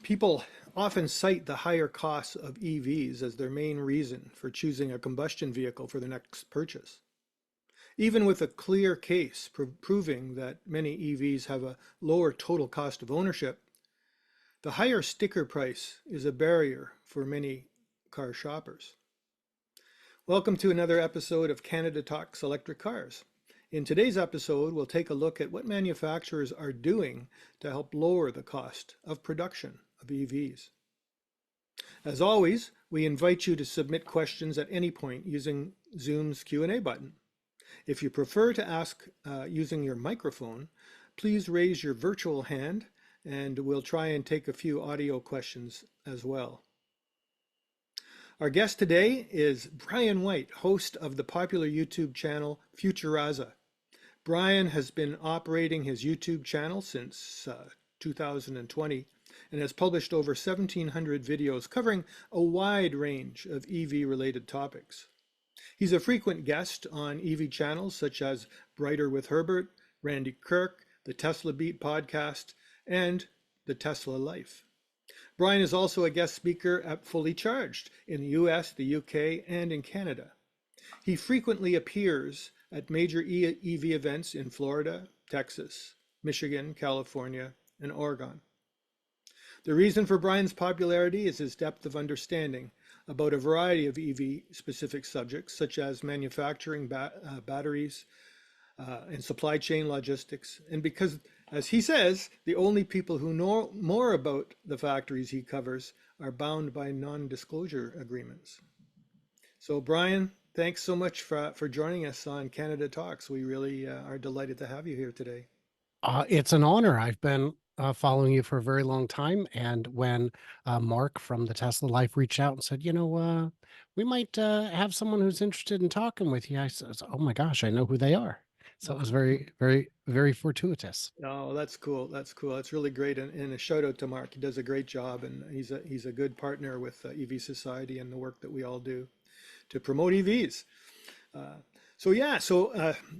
People often cite the higher costs of EVs as their main reason for choosing a combustion vehicle for their next purchase. Even with a clear case proving that many EVs have a lower total cost of ownership, the higher sticker price is a barrier for many car shoppers. Welcome to another episode of Canada Talks Electric Cars. In today's episode, we'll take a look at what manufacturers are doing to help lower the cost of production of EVs. As always, we invite you to submit questions at any point using Zoom's Q&A button. If you prefer to ask using your microphone, please raise your virtual hand and we'll try and take a few audio questions as well. Our guest today is Brian White, host of the popular YouTube channel FutureAZA. Brian has been operating his YouTube channel since 2020 and has published over 1,700 videos covering a wide range of EV-related topics. He's a frequent guest on EV channels such as Brighter with Herbert, Randy Kirk, the Tesla Beat podcast, and the Tesla Life. Brian is also a guest speaker at Fully Charged in the US, the UK, and in Canada. He frequently appears at major EV events in Florida, Texas, Michigan, California, and Oregon. The reason for Brian's popularity is his depth of understanding about a variety of EV-specific subjects, such as manufacturing batteries and supply chain logistics, and because, as he says, the only people who know more about the factories he covers are bound by non-disclosure agreements. So Brian, thanks so much for joining us on Canada Talks. We really are delighted to have you here today. It's an honor. I've been following you for a very long time. And when Mark from the Tesla Life reached out and said, we might have someone who's interested in talking with you, I said, oh my gosh, I know who they are. So it was very, very, very fortuitous. Oh, that's cool. That's cool. That's really great. And a shout out to Mark. He does a great job, and he's a good partner with EV Society and the work that we all do to promote EVs.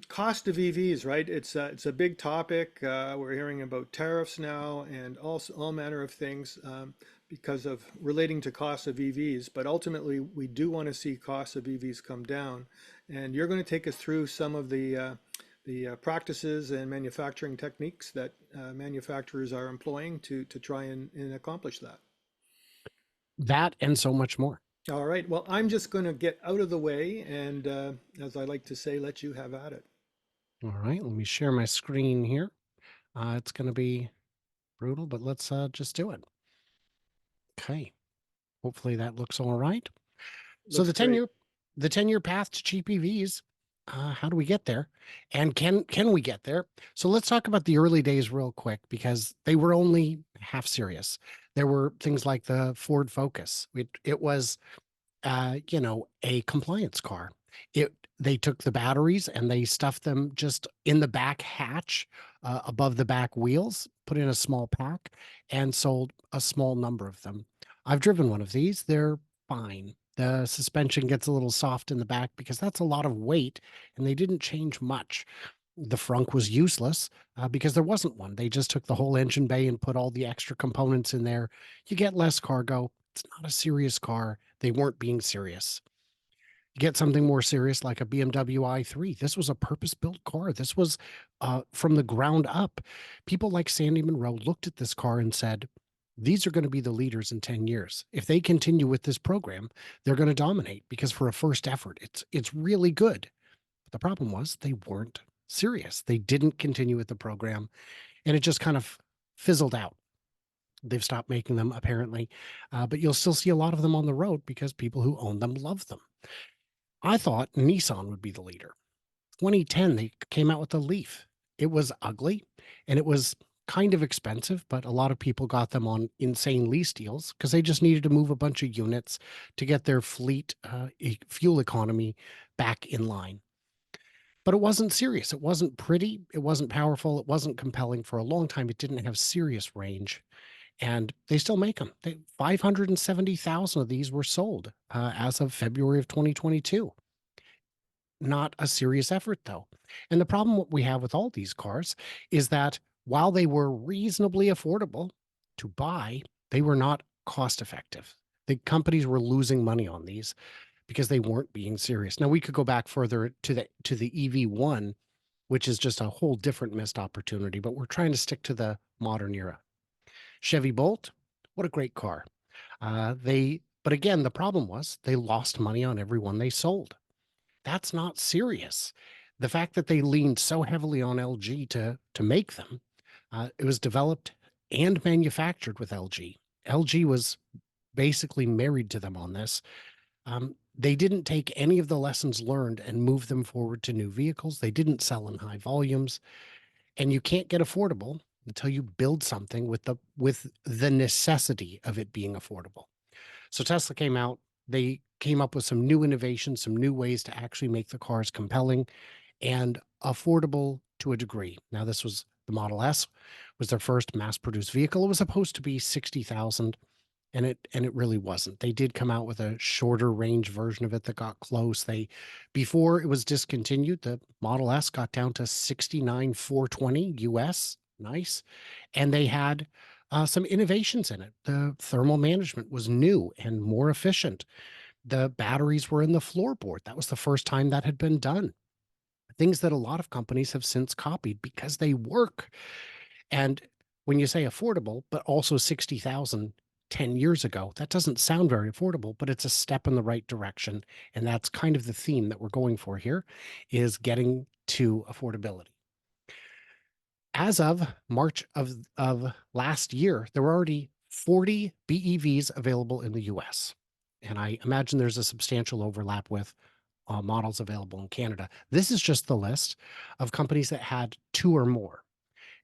Cost of EVs, right? It's a big topic. We're hearing about tariffs now and also all manner of things because of relating to cost of EVs. But ultimately, we do want to see costs of EVs come down. And you're going to take us through some of the practices and manufacturing techniques that manufacturers are employing to try and accomplish that. That and so much more. All right. Well, I'm just going to get out of the way and, as I like to say, let you have at it. All right. Let me share my screen here. It's going to be brutal, but let's just do it. Okay. Hopefully that looks all right. So the 10-year path to cheap EVs. How do we get there? And can we get there? So let's talk about the early days real quick, because they were only half serious. There were things like the Ford Focus. It was, a compliance car. They took the batteries and they stuffed them just in the back hatch above the back wheels, put in a small pack, and sold a small number of them. I've driven one of these. They're fine. The suspension gets a little soft in the back because that's a lot of weight, and they didn't change much. The frunk was useless because there wasn't one. They just took the whole engine bay and put all the extra components in there. You get less cargo. It's not a serious car. They weren't being serious. You get something more serious like a BMW i3. This was a purpose-built car. This was from the ground up. People like Sandy Munro looked at this car and said, these are going to be the leaders in 10 years. If they continue with this program, they're going to dominate, because for a first effort, it's really good. But the problem was they weren't serious. They didn't continue with the program, and it just kind of fizzled out. They've stopped making them, apparently, but you'll still see a lot of them on the road because people who own them love them. I thought Nissan would be the leader. 2010, they came out with the Leaf. It was ugly, and it was kind of expensive, but a lot of people got them on insane lease deals because they just needed to move a bunch of units to get their fleet fuel economy back in line. But it wasn't serious. It wasn't pretty. It wasn't powerful. It wasn't compelling. For a long time, it didn't have serious range. And they still make them. 570,000 of these were sold as of February of 2022. Not a serious effort, though. And the problem what we have with all these cars is that while they were reasonably affordable to buy, They were not cost effective. The companies were losing money on these because they weren't being serious. Now we could go back further to the EV1, which is just a whole different missed opportunity, but we're trying to stick to the modern era. Chevy Bolt, what a great car. But again, the problem was they lost money on every one they sold. That's not serious. The fact that they leaned so heavily on LG to make them, it was developed and manufactured with LG. LG was basically married to them on this. They didn't take any of the lessons learned and move them forward to new vehicles. They didn't sell in high volumes, and you can't get affordable until you build something with the necessity of it being affordable. So Tesla came out, they came up with some new innovations, some new ways to actually make the cars compelling and affordable to a degree. Now, this was the Model S, was their first mass-produced vehicle. It was supposed to be 60,000, and it really wasn't. They did come out with a shorter range version of it that got close. Before it was discontinued, the Model S got down to 69,420 US. Nice. And they had some innovations in it. The thermal management was new and more efficient. The batteries were in the floorboard. That was the first time that had been done. Things that a lot of companies have since copied because they work. And when you say affordable, but also 60,000 10 years ago, that doesn't sound very affordable, but it's a step in the right direction. And that's kind of the theme that we're going for here, is getting to affordability. As of March of last year, there were already 40 BEVs available in the US. And I imagine there's a substantial overlap with models available in Canada. This is just the list of companies that had two or more.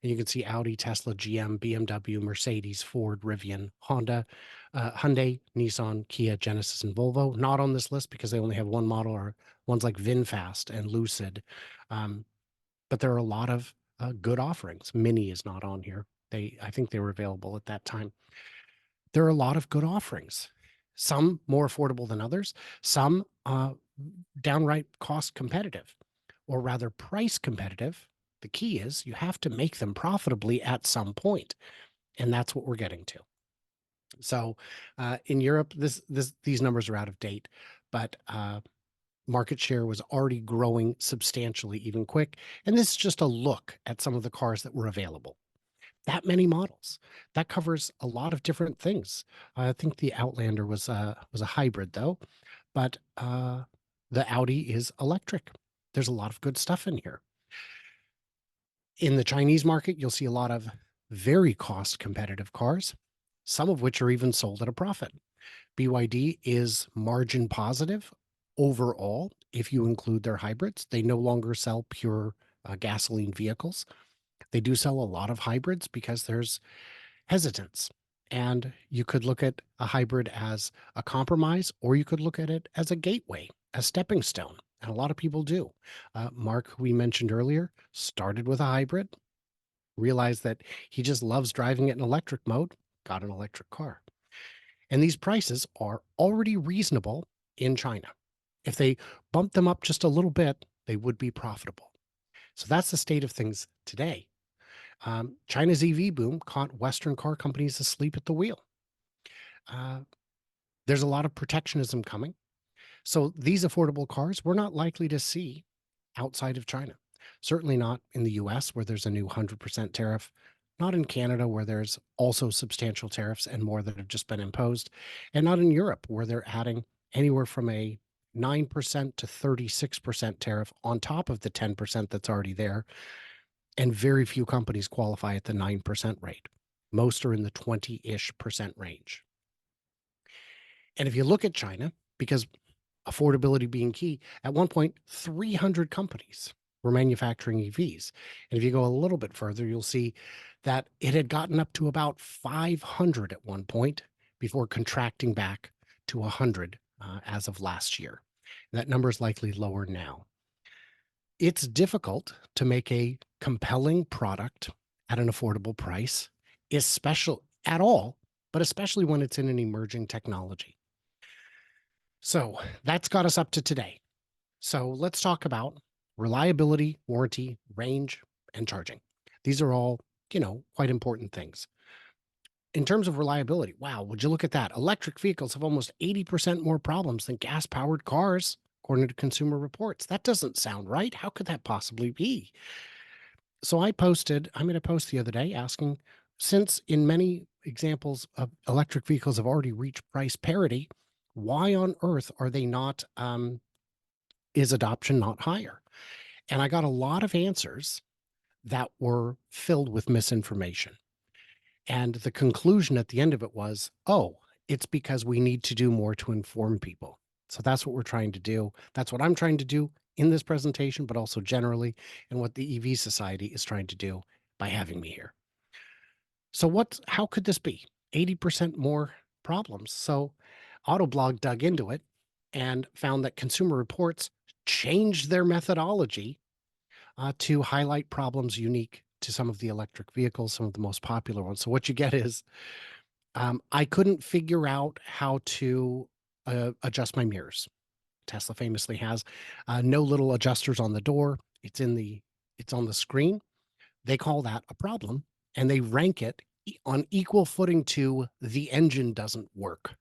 And you can see Audi, Tesla, GM, BMW, Mercedes, Ford, Rivian, Honda, Hyundai, Nissan, Kia, Genesis, and Volvo. Not on this list because they only have one model, or ones like VinFast and Lucid. But there are a lot of good offerings. Mini is not on here. I think they were available at that time. There are a lot of good offerings. Some more affordable than others. Some downright cost competitive, or rather price competitive. The key is you have to make them profitably at some point, and that's what we're getting to. So in Europe, these numbers are out of date, but market share was already growing substantially, even quick. And this is just a look at some of the cars that were available. That many models. That covers a lot of different things. I think the Outlander was a hybrid though, but the Audi is electric. There's a lot of good stuff in here. In the Chinese market, you'll see a lot of very cost competitive cars, some of which are even sold at a profit. BYD is margin positive overall if you include their hybrids. They no longer sell pure gasoline vehicles. They do sell a lot of hybrids because there's hesitance. And you could look at a hybrid as a compromise, or you could look at it as a gateway, a stepping stone. And a lot of people do. Mark, who we mentioned earlier, started with a hybrid, realized that he just loves driving it in electric mode, got an electric car. And these prices are already reasonable in China. If they bump them up just a little bit, they would be profitable. So that's the state of things today. China's EV boom caught Western car companies asleep at the wheel. There's a lot of protectionism coming. So these affordable cars we're not likely to see outside of China. Certainly not in the US, where there's a new 100% tariff. Not in Canada, where there's also substantial tariffs and more that have just been imposed. And not in Europe, where they're adding anywhere from a 9% to 36% tariff on top of the 10% that's already there. And very few companies qualify at the 9% rate. Most are in the 20-ish percent range. And if you look at China, because affordability being key, at one point, 300 companies were manufacturing EVs. And if you go a little bit further, you'll see that it had gotten up to about 500 at one point before contracting back to 100 as of last year. And that number is likely lower now. It's difficult to make a compelling product at an affordable price, especially at all, but especially when it's in an emerging technology. So that's got us up to today. So let's talk about reliability, warranty, range, and charging. These are all, quite important things. In terms of reliability, wow, would you look at that? Electric vehicles have almost 80% more problems than gas powered cars, according to Consumer Reports. That doesn't sound right. How could that possibly be? So I made a post the other day asking, since in many examples of electric vehicles have already reached price parity, why on earth are they not, is adoption not higher? And I got a lot of answers that were filled with misinformation. And the conclusion at the end of it was, oh, it's because we need to do more to inform people. So that's what we're trying to do. That's what I'm trying to do in this presentation, but also generally, and what the EV Society is trying to do by having me here. So how could this be? 80% more problems. So Autoblog dug into it and found that Consumer Reports changed their methodology to highlight problems unique to some of the electric vehicles, some of the most popular ones. So what you get is I couldn't figure out how to adjust my mirrors. Tesla famously has no little adjusters on the door. It's on the screen. They call that a problem, and they rank it on equal footing to the engine doesn't work.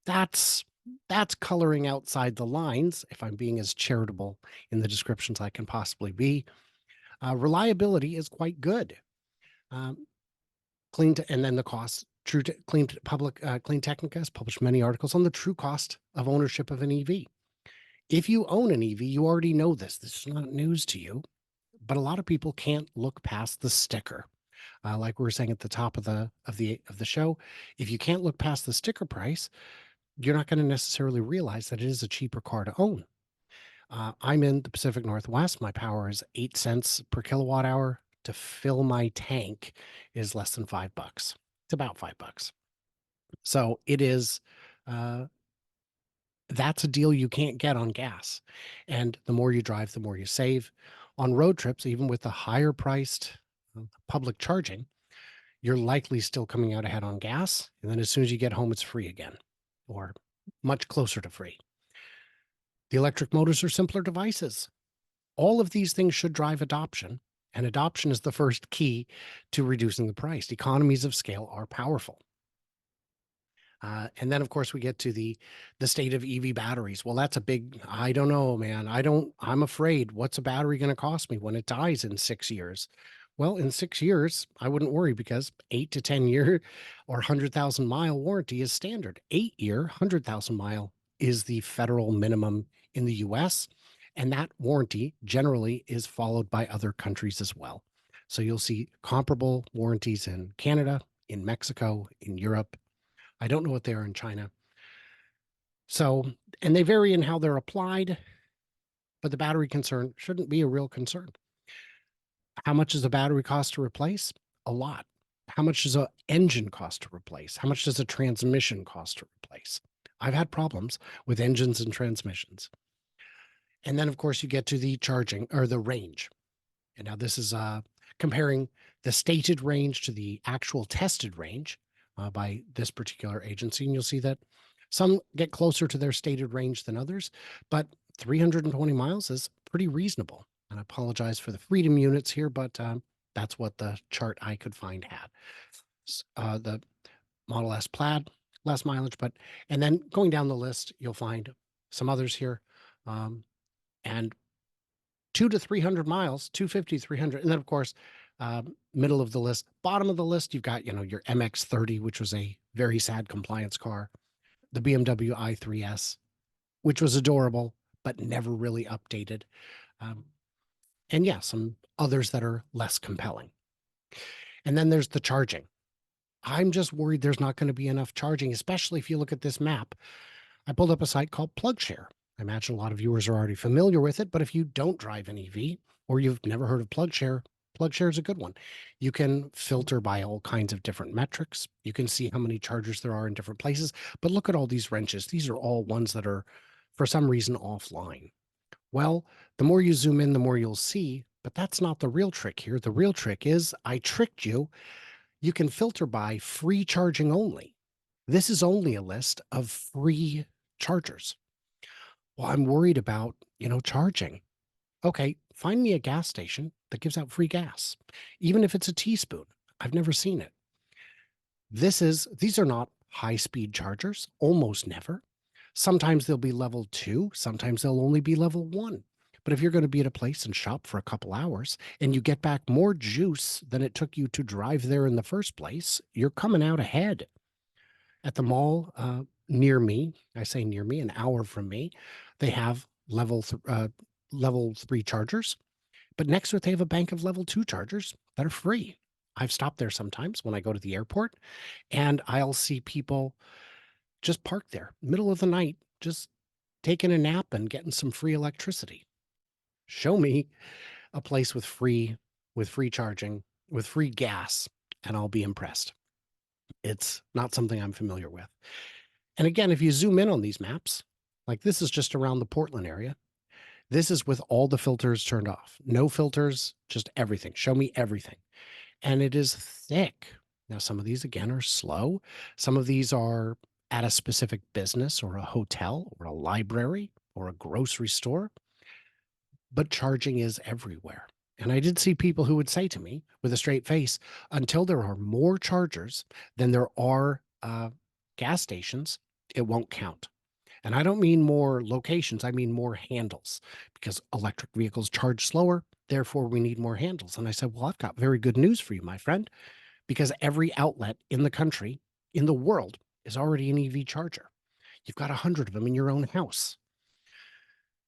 That's that's coloring outside the lines. If I'm being as charitable in the descriptions I can possibly be, reliability is quite good. Um, and then the cost. Clean Technica has published many articles on the true cost of ownership of an EV. If you own an EV, you already know this. This is not news to you, but a lot of people can't look past the sticker. Like we were saying at the top of the show, if you can't look past the sticker price, you're not going to necessarily realize that it is a cheaper car to own. I'm in the Pacific Northwest. My power is 8 cents per kilowatt hour. To fill my tank is less than $5. It's about $5. So it is, uh, that's a deal you can't get on gas. And the more you drive, the more you save. On road trips, even with the higher priced public charging, you're likely still coming out ahead on gas. And then as soon as you get home, it's free again, or much closer to free. The electric motors are simpler devices. All of these things should drive adoption, and adoption is the first key to reducing the price. Economies of scale are powerful. And then, of course, we get to the state of EV batteries. Well, that's a big. I don't know, man. I'm afraid. What's a battery going to cost me when it dies in 6 years? Well, in 6 years, I wouldn't worry because 8 to 10 year or 100,000 mile warranty is standard. 8 year, 100,000 mile is the federal minimum in the US. And that warranty generally is followed by other countries as well. So you'll see comparable warranties in Canada, in Mexico, in Europe. I don't know what they are in China. So, and they vary in how they're applied, but the battery concern shouldn't be a real concern. How much does a battery cost to replace? A lot. How much does an engine cost to replace? How much does a transmission cost to replace? I've had problems with engines and transmissions. And then, of course, you get to the charging or the range. And now this is comparing the stated range to the actual tested range by this particular agency. And you'll see that some get closer to their stated range than others, but 320 miles is pretty reasonable. And I apologize for the freedom units here, but that's what the chart I could find had. The Model S Plaid, less mileage, and then going down the list, you'll find some others here. And 2 to 300 miles, 250, 300. And then, of course, middle of the list, bottom of the list, you've got, your MX-30, which was a very sad compliance car, the BMW i3S, which was adorable, but never really updated. And yeah, some others that are less compelling. And then there's the charging. I'm just worried there's not going to be enough charging, especially if you look at this map. I pulled up a site called PlugShare. I imagine a lot of viewers are already familiar with it, but if you don't drive an EV or you've never heard of PlugShare, PlugShare is a good one. You can filter by all kinds of different metrics. You can see how many chargers there are in different places, but look at all these wrenches. These are all ones that are, for some reason, offline. Well, the more you zoom in, the more you'll see, but that's not the real trick here. The real trick is I tricked you. You can filter by free charging only. This is only a list of free chargers. Well, I'm worried about, charging. Okay, find me a gas station that gives out free gas, even if it's a teaspoon. I've never seen it. These are not high-speed chargers, almost never. Sometimes they'll be level 2, sometimes they'll only be level 1. But if you're going to be at a place and shop for a couple hours and you get back more juice than it took you to drive there in the first place, you're coming out ahead. At the mall near me, I say near me, an hour from me, they have level 3 chargers, but next to it they have a bank of level 2 chargers that are free. I've stopped there sometimes when I go to the airport, and I'll see people just parked there, middle of the night, just taking a nap and getting some free electricity. Show me a place with free charging, with free gas, and I'll be impressed. It's not something I'm familiar with. And again, if you zoom in on these maps, like this is just around the Portland area. This is with all the filters turned off. No filters, just everything. Show me everything. And it is thick. Now, some of these, again, are slow. Some of these are at a specific business or a hotel or a library or a grocery store, but charging is everywhere. And I did see people who would say to me with a straight face, until there are more chargers than there are gas stations, it won't count. And I don't mean more locations, I mean more handles, because electric vehicles charge slower, therefore we need more handles. And I said, well, I've got very good news for you, my friend, because every outlet in the country, in the world, is already an EV charger. You've got 100 of them in your own house.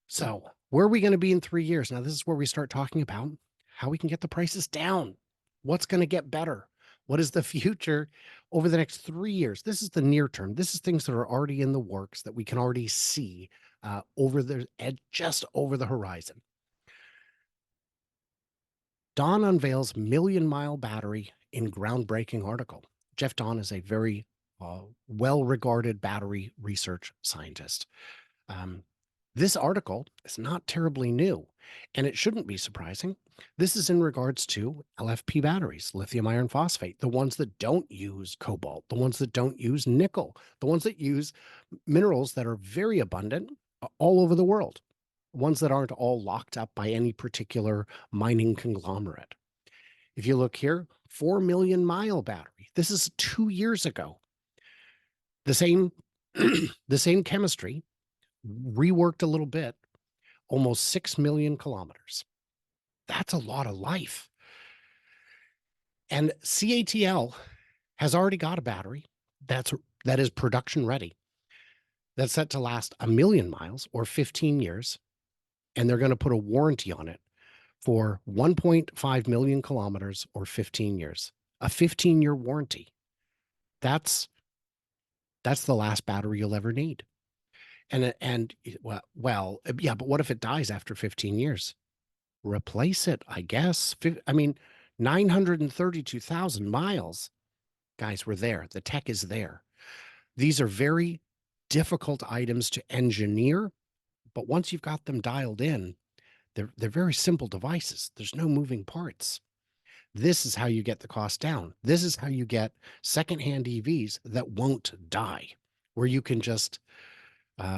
So where are we going to be in 3 years? Now, this is where we start talking about how we can get the prices down. What's going to get better? What is the future over the next 3 years? This is the near term. This is things that are already in the works that we can already see over the edge, just over the horizon. Don unveils million-mile battery in groundbreaking article. Jeff Don is a very well-regarded battery research scientist. Um, this article is not terribly new, and it shouldn't be surprising. This is in regards to LFP batteries, lithium iron phosphate, the ones that don't use cobalt, the ones that don't use nickel, the ones that use minerals that are very abundant all over the world, ones that aren't all locked up by any particular mining conglomerate. If you look here, 4 million mile battery. This is 2 years ago. The same, the same chemistry, reworked a little bit, almost 6 million kilometers. That's a lot of life. And CATL has already got a battery that is production ready. That's set to last 1 million miles or 15 years. And they're going to put a warranty on it for 1.5 million kilometers or 15 years. A 15-year warranty. That's the last battery you'll ever need. And well, yeah, but what if it dies after 15 years? Replace it, I guess. I mean, 932,000 miles. Guys, we're there. The tech is there. These are very difficult items to engineer, but once you've got them dialed in, they're very simple devices. There's no moving parts. This is how you get the cost down. This is how you get secondhand EVs that won't die, where you can just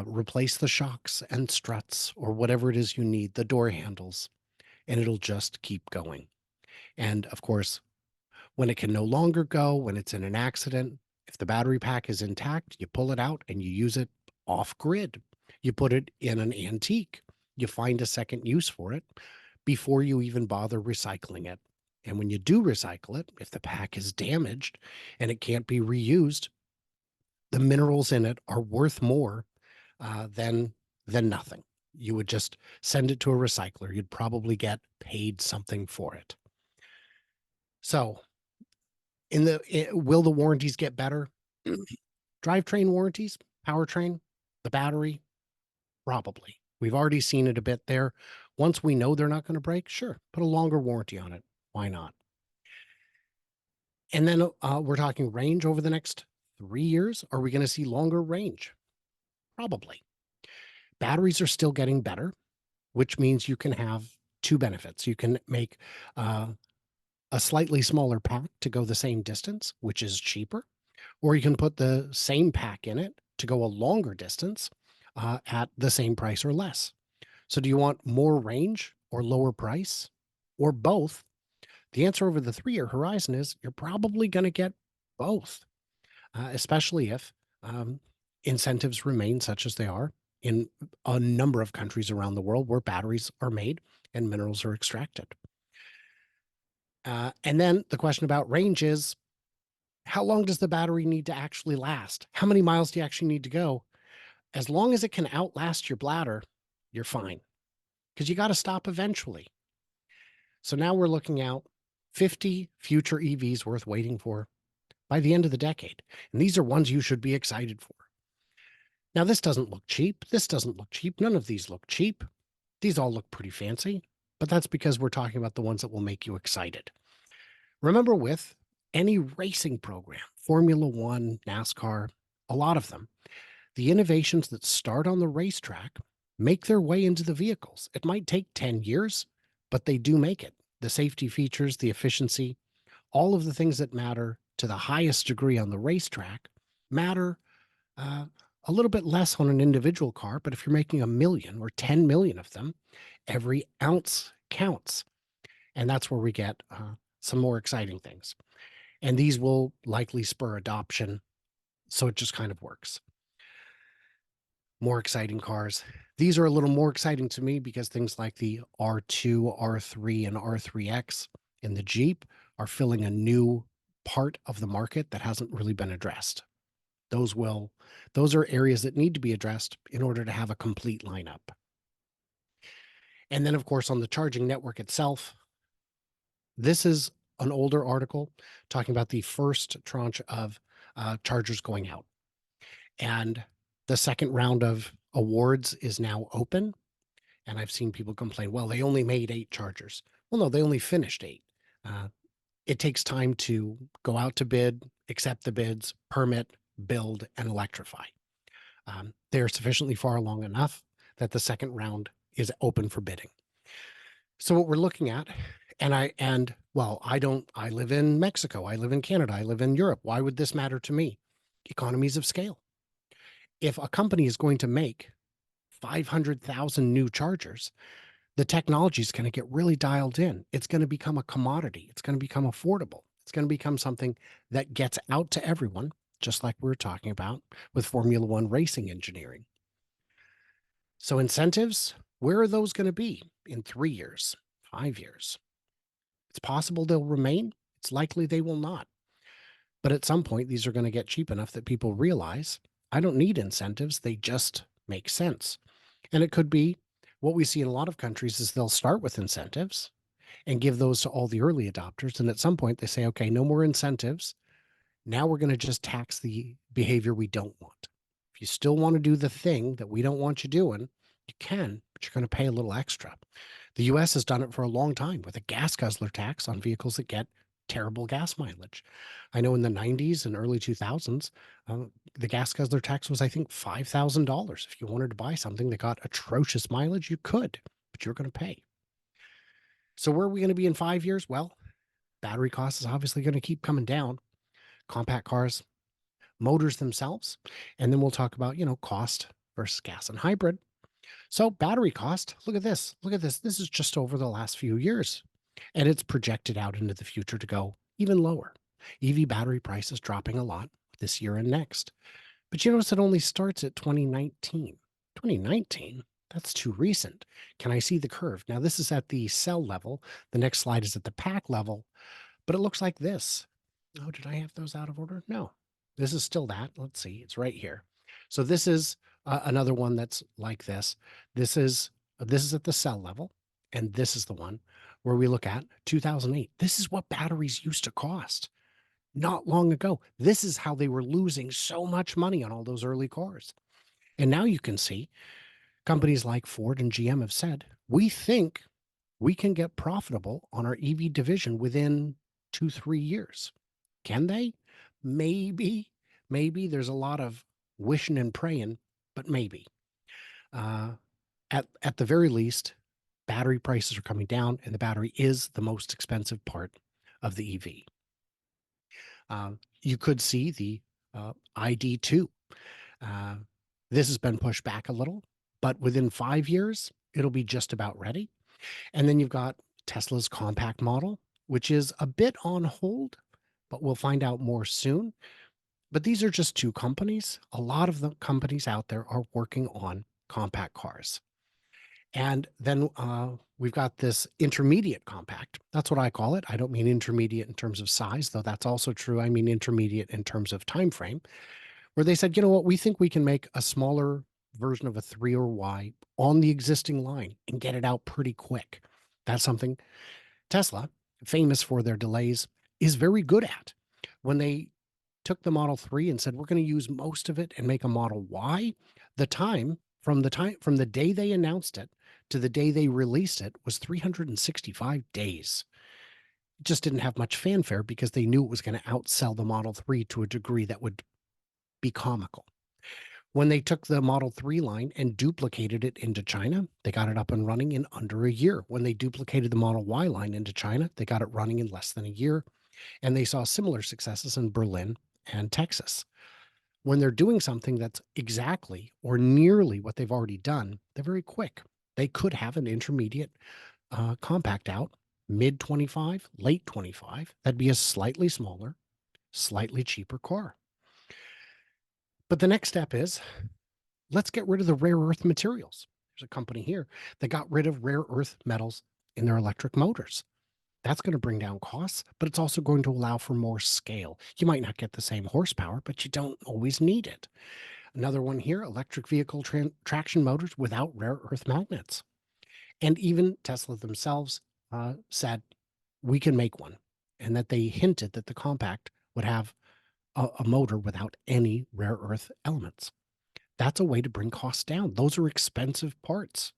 replace the shocks and struts or whatever it is you need, the door handles, and it'll just keep going. And of course, when it can no longer go, when it's in an accident, if the battery pack is intact, you pull it out and you use it off grid. You put it in an antique. You find a second use for it before you even bother recycling it. And when you do recycle it, if the pack is damaged and it can't be reused, the minerals in it are worth more than nothing. You would just send it to a recycler. You'd probably get paid something for it. So will the warranties get better? Drivetrain warranties, powertrain, the battery, probably. We've already seen it a bit there. Once we know they're not going to break, sure, put a longer warranty on it. Why not? And then we're talking range over the next 3 years. Are we going to see longer range? Probably. Batteries are still getting better, which means you can have two benefits. You can make a slightly smaller pack to go the same distance, which is cheaper, or you can put the same pack in it to go a longer distance at the same price or less. So do you want more range or lower price or both? The answer over the 3-year horizon is you're probably going to get both. especially if um, incentives remain such as they are in a number of countries around the world where batteries are made and minerals are extracted. And then the question about range is, how long does the battery need to actually last? How many miles do you actually need to go? As long as it can outlast your bladder, you're fine, because you got to stop eventually. So now we're looking out 50 future EVs worth waiting for by the end of the decade. And these are ones you should be excited for. Now, this doesn't look cheap. This doesn't look cheap. None of these look cheap. These all look pretty fancy, but that's because we're talking about the ones that will make you excited. Remember, with any racing program, Formula One, NASCAR, a lot of them, the innovations that start on the racetrack make their way into the vehicles. It might take 10 years, but they do make it. The safety features, the efficiency, all of the things that matter to the highest degree on the racetrack matter uh, a little bit less on an individual car. But if you're making 1 million or 10 million of them, every ounce counts. And that's where we get some more exciting things. And these will likely spur adoption. So it just kind of works. More exciting cars. These are a little more exciting to me because things like the R2, R3, and R3X in the Jeep are filling a new part of the market that hasn't really been addressed. Those are areas that need to be addressed in order to have a complete lineup. And then, of course, on the charging network itself, this is an older article talking about the first tranche of chargers going out. And the second round of awards is now open. And I've seen people complain, well, they only made 8 chargers. Well, no, they only finished 8. It takes time to go out to bid, accept the bids, permit, build, and electrify. They're sufficiently far along enough that the second round is open for bidding. So what we're looking at, I live in Mexico, I live in Canada, I live in Europe. Why would this matter to me? Economies of scale. If a company is going to make 500,000 new chargers, the technology is going to get really dialed in. It's going to become a commodity. It's going to become affordable. It's going to become something that gets out to everyone, just like we were talking about with Formula One racing engineering. So incentives, where are those going to be in 3 years, 5 years? It's possible they'll remain. It's likely they will not. But at some point, these are going to get cheap enough that people realize I don't need incentives. They just make sense. And it could be what we see in a lot of countries is they'll start with incentives and give those to all the early adopters. And at some point, they say, okay, no more incentives. Now we're going to just tax the behavior we don't want. If you still want to do the thing that we don't want you doing, you can, but you're going to pay a little extra. The US has done it for a long time with a gas guzzler tax on vehicles that get terrible gas mileage. I know in the 90s and early 2000s, the gas guzzler tax was, I think, $5,000. If you wanted to buy something that got atrocious mileage, you could, but you're going to pay. So where are we going to be in 5 years? Well, battery cost is obviously going to keep coming down. Compact cars, motors themselves, and then we'll talk about, cost versus gas and hybrid. So battery cost, look at this. Look at this. This is just over the last few years, and it's projected out into the future to go even lower. EV battery prices dropping a lot this year and next. But you notice it only starts at 2019. 2019? That's too recent. Can I see the curve? Now, this is at the cell level. The next slide is at the pack level, but it looks like this. Oh, did I have those out of order? No, this is still that. Let's see. It's right here. So this is another one that's like this. This is at the cell level, and this is the one where we look at 2008. This is what batteries used to cost not long ago. This is how they were losing so much money on all those early cars. And now you can see companies like Ford and GM have said, we think we can get profitable on our EV division within 2-3 years. Can they? Maybe. Maybe there's a lot of wishing and praying, but maybe. At the very least, battery prices are coming down, and the battery is the most expensive part of the EV. You could see the ID2. This has been pushed back a little, but within 5 years, it'll be just about ready. And then you've got Tesla's compact model, which is a bit on hold, but we'll find out more soon. But these are just two companies. A lot of the companies out there are working on compact cars. And then we've got this intermediate compact. That's what I call it. I don't mean intermediate in terms of size, though that's also true. I mean intermediate in terms of time frame, where they said, you know what, we think we can make a smaller version of a 3 or Y on the existing line and get it out pretty quick. That's something Tesla, famous for their delays, is very good at. When they took the Model 3 and said, we're going to use most of it and make a Model Y, the time from the day they announced it to the day they released it was 365 days. It just didn't have much fanfare because they knew it was going to outsell the Model 3 to a degree that would be comical. When they took the Model 3 line and duplicated it into China, they got it up and running in under a year. When they duplicated the Model Y line into China, they got it running in less than a year. And they saw similar successes in Berlin and Texas. When they're doing something that's exactly or nearly what they've already done, they're very quick. They could have an intermediate compact out mid 25, late 25. That'd be a slightly smaller, slightly cheaper car. But the next step is let's get rid of the rare earth materials. There's a company here that got rid of rare earth metals in their electric motors. That's going to bring down costs, but it's also going to allow for more scale. You might not get the same horsepower, but you don't always need it. Another one here, electric vehicle traction motors without rare earth magnets. And even Tesla themselves said, we can make one. And that they hinted that the compact would have a motor without any rare earth elements. That's a way to bring costs down. Those are expensive parts.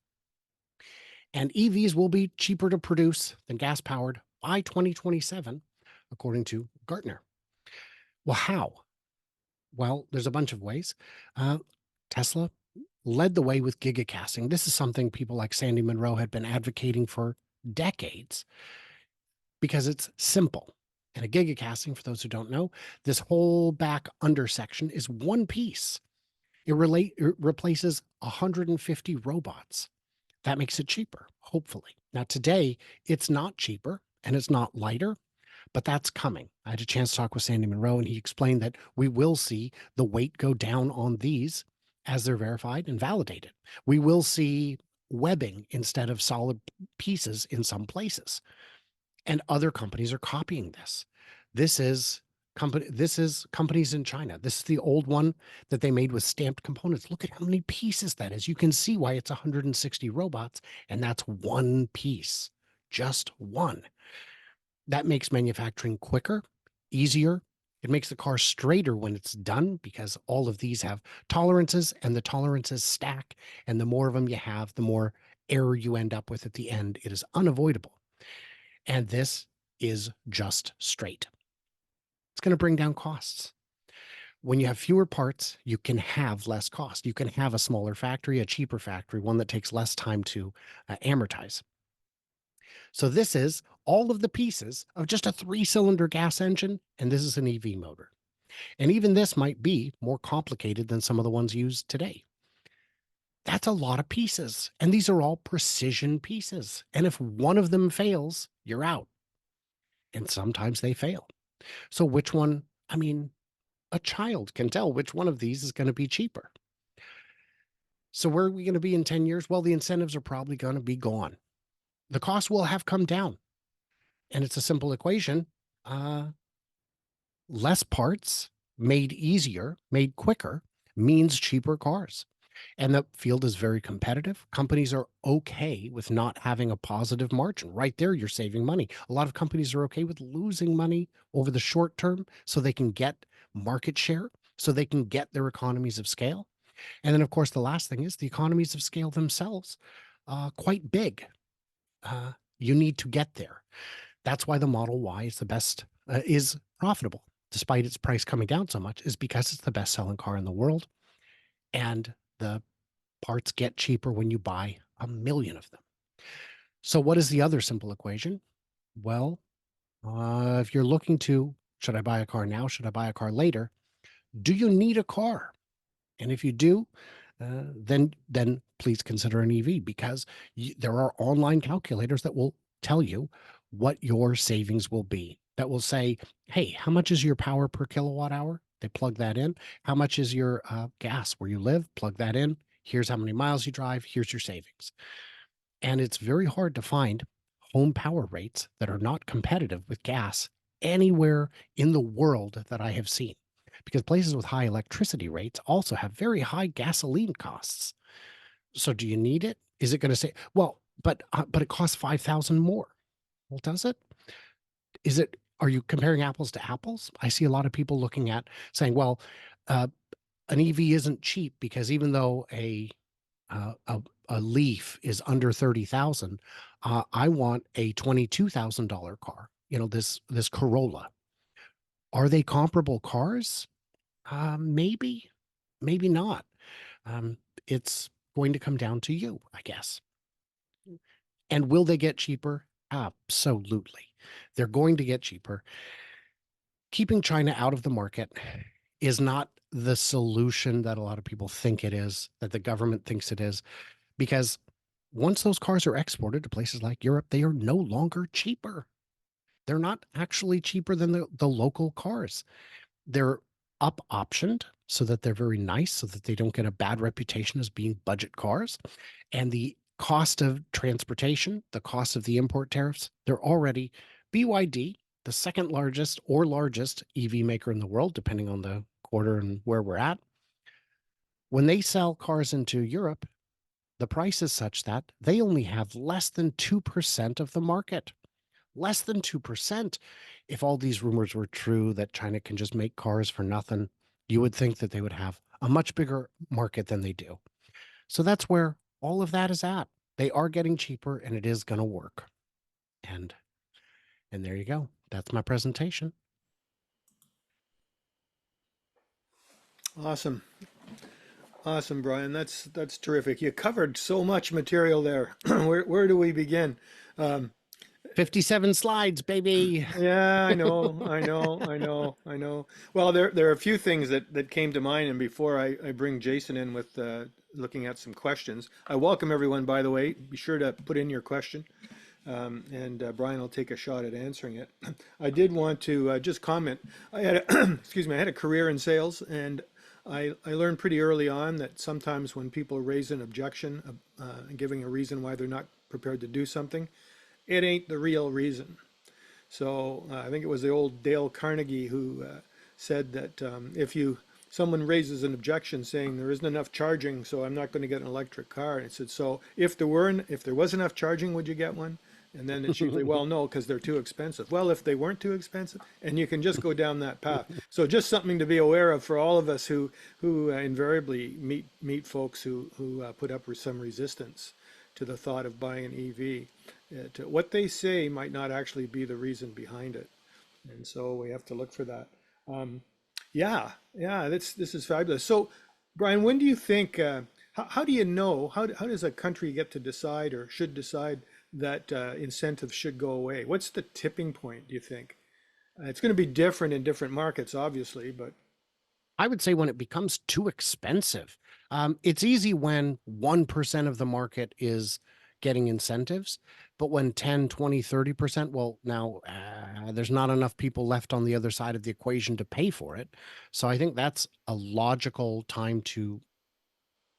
And EVs will be cheaper to produce than gas powered by 2027, according to Gartner. Well, how? Well, there's a bunch of ways. Tesla led the way with gigacasting. This is something people like Sandy Munro had been advocating for decades because it's simple. And a gigacasting, for those who don't know, this whole back under section is one piece. It replaces 150 robots. That makes it cheaper, hopefully. Now, today, it's not cheaper and it's not lighter, but that's coming. I had a chance to talk with Sandy Munro, and he explained that we will see the weight go down on these as they're verified and validated. We will see webbing instead of solid pieces in some places. And other companies are copying this. This is companies in China. This is the old one that they made with stamped components. Look at how many pieces that is. You can see why it's 160 robots, and that's one piece, just one. That makes manufacturing quicker, easier. It makes the car straighter when it's done because all of these have tolerances and the tolerances stack. And the more of them you have, the more error you end up with at the end. It is unavoidable. And this is just straight. It's going to bring down costs. When you have fewer parts, you can have less cost. You can have a smaller factory, a cheaper factory, one that takes less time to amortize. So this is all of the pieces of just a 3-cylinder gas engine, and this is an EV motor. And even this might be more complicated than some of the ones used today. That's a lot of pieces, and these are all precision pieces. And if one of them fails, you're out. And sometimes they fail. So which one, I mean, a child can tell which one of these is going to be cheaper. So where are we going to be in 10 years? Well, the incentives are probably going to be gone. The cost will have come down. And it's a simple equation. Less parts made easier, made quicker, means cheaper cars. And the field is very competitive. Companies are okay with not having a positive margin. Right there, you're saving money. A lot of companies are okay with losing money over the short term so they can get market share, so they can get their economies of scale. And then, of course, the last thing is the economies of scale themselves, quite big. You need to get there. That's why the Model Y is the best, is profitable, despite its price coming down so much, is because it's the best selling car in the world. And the parts get cheaper when you buy 1 million of them. So what is the other simple equation? Well, if you're looking to, should I buy a car now? Should I buy a car later? Do you need a car? And if you do, then please consider an EV because there are online calculators that will tell you what your savings will be. That will say, hey, how much is your power per kilowatt hour? They plug that in. How much is your gas where you live? Plug that in. Here's how many miles you drive. Here's your savings. And it's very hard to find home power rates that are not competitive with gas anywhere in the world that I have seen. Because places with high electricity rates also have very high gasoline costs. So do you need it? Is it going to say, well, but it costs 5,000 more? Well, does it? Is it? Are you comparing apples to apples? I see a lot of people looking at saying, well, uh, an EV isn't cheap because even though uh, a, a Leaf is under 30,000, I want a $22,000 car. You know, this Corolla. Are they comparable cars? Maybe, maybe not. Um, it's going to come down to you, I guess. And will they get cheaper? Absolutely. They're going to get cheaper. Keeping China out of the market is not the solution that a lot of people think it is, that the government thinks it is, because once those cars are exported to places like Europe, they are no longer cheaper. They're not actually cheaper than the local cars. They're up optioned so that they're very nice, so that they don't get a bad reputation as being budget cars. And the cost of transportation, the cost of the import tariffs, they're already BYD, the second largest or largest EV maker in the world, depending on the quarter and where we're at. When they sell cars into Europe, the price is such that they only have less than 2% of the market. Less than 2%. If all these rumors were true that China can just make cars for nothing, you would think that they would have a much bigger market than they do. So that's where all of that is at. They are getting cheaper and it is going to work. And there you go. That's my presentation. Awesome. Awesome, Brian. That's terrific. You covered so much material there. Where do we begin? Um, 57 slides, baby. yeah, I know. Well, there are a few things that came to mind, and before I bring Jason in with looking at some questions, I welcome everyone. By the way, be sure to put in your question, and Brian will take a shot at answering it. I did want to just comment. I had excuse me. I had a career in sales, and I learned pretty early on that sometimes when people raise an objection, giving a reason why they're not prepared to do something, it ain't the real reason. So I think it was the old Dale Carnegie who said that if someone raises an objection saying there isn't enough charging, so I'm not going to get an electric car, and it said, so if there was enough charging, would you get one? And then it's usually, well, no, because they're too expensive. Well, if they weren't too expensive, and you can just go down that path. So just something to be aware of for all of us who invariably meet folks who put up with some resistance to the thought of buying an EV. What they say might not actually be the reason behind it, and so we have to look for that. Um, yeah, this is fabulous. So, Brian, when do you think? How do you know? How does a country get to decide or should decide that incentives should go away? What's the tipping point, do you think? It's going to be different in different markets, obviously, but I would say when it becomes too expensive. It's easy when 1% of the market is getting incentives, but when 10, 20, 30%, well, now there's not enough people left on the other side of the equation to pay for it. So I think that's a logical time to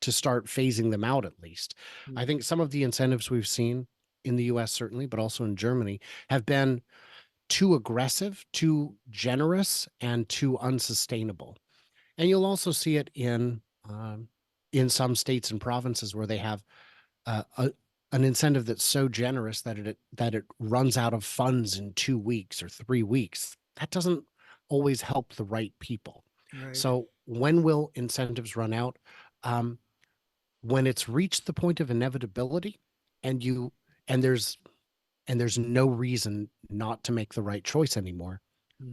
start phasing them out at least. I think some of the incentives we've seen in the US certainly, but also in Germany have been too aggressive, too generous, and too unsustainable. And you'll also see it in some states and provinces where they have an incentive that's so generous that it runs out of funds in 2 weeks or 3 weeks. That doesn't always help the right people. right. So when will incentives run out? Um, when it's reached the point of inevitability, and you and there's no reason not to make the right choice anymore.